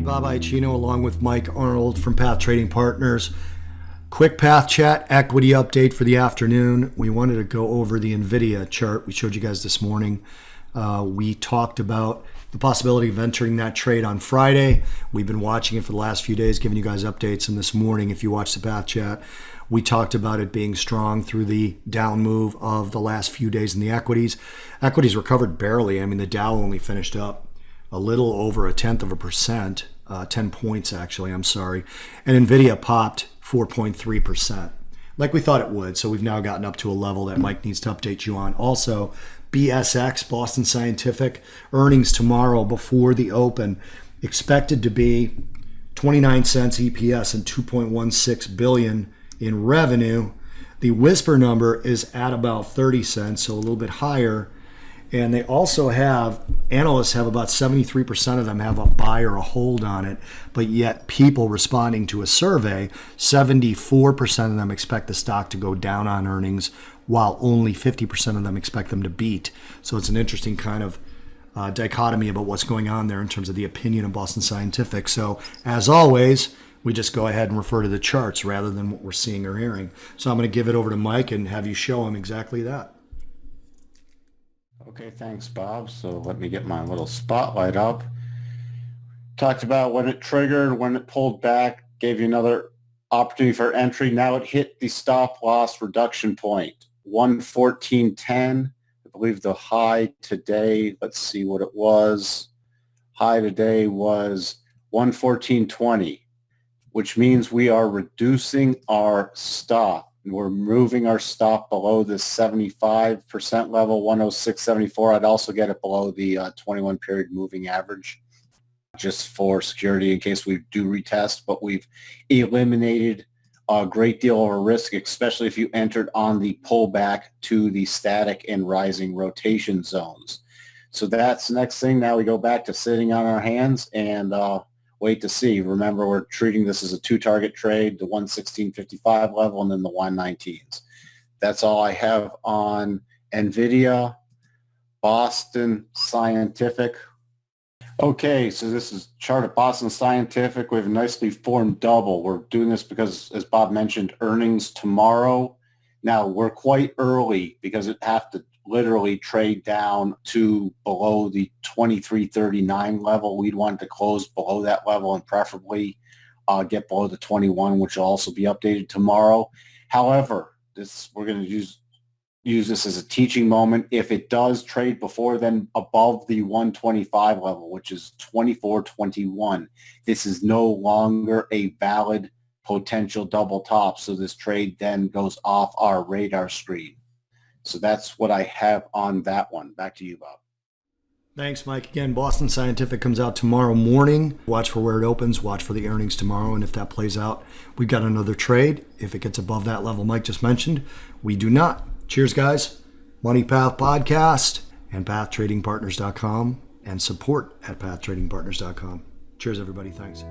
Bob Iacino along with Mike Arnold from Path Trading Partners. Quick Path Chat equity update for the afternoon. We wanted to go over the NVDA chart we showed you guys this morning. We talked about the possibility of entering that trade on Friday. We've been watching it for the last few days, giving you guys updates. And this morning, if you watch the Path Chat, we talked about it being strong through the down move of the last few days in the equities. Equities recovered barely. I mean, the Dow only finished up a little over 0.1%, 10 points actually, I'm sorry. And NVIDIA popped 4.3%, like we thought it would. So we've now gotten up to a level that Mike needs to update you on. Also, BSX, Boston Scientific, earnings tomorrow before the open, expected to be 29 cents EPS and 2.16 billion in revenue. The whisper number is at about 30 cents, so a little bit higher. And they also have, analysts have about 73% of them have a buy or a hold on it, but yet people responding to a survey, 74% of them expect the stock to go down on earnings, while only 50% of them expect them to beat. So it's an interesting kind of dichotomy about what's going on there in terms of the opinion of Boston Scientific. So as always, we just go ahead and refer to the charts rather than what we're seeing or hearing. So I'm going to give it over to Mike and have you show him exactly that. Okay, thanks, Bob. So let me get my little spotlight up. Talked about when it triggered, when it pulled back, gave you another opportunity for entry. Now it hit the stop loss reduction point, 114.10. I believe the high today, let's see what it was. High today was 114.20, which means we are reducing our stop. We're moving our stop below the 75% level, 106.74. I'd also get it below the 21 period moving average just for security in case we do retest. But we've eliminated a great deal of risk, especially if you entered on the pullback to the static and rising rotation zones. So that's the next thing. Now we go back to sitting on our hands and wait to see. Remember, we're treating this as a two-target trade, the 116.55 level and then the 119s. That's all I have on NVIDIA, Boston Scientific. Okay, so this is a chart of Boston Scientific. We have a nicely formed double. We're doing this because, as Bob mentioned, earnings tomorrow. Now, we're quite early because it have to literally trade down to below the 23.39 level. We'd want to close below that level and preferably get below the 21, which will also be updated tomorrow. However, we're going to use this as a teaching moment. If it does trade before then above the 125 level, which is 24.21, this is no longer a valid potential double top. So this trade then goes off our radar screen. So that's what I have on that one. Back to you, Bob. Thanks, Mike. Again, Boston Scientific comes out tomorrow morning. Watch for where it opens. Watch for the earnings tomorrow. And if that plays out, we've got another trade. If it gets above that level Mike just mentioned, we do not. Cheers, guys. Money Path Podcast and pathtradingpartners.com and support at pathtradingpartners.com. Cheers, everybody. Thanks.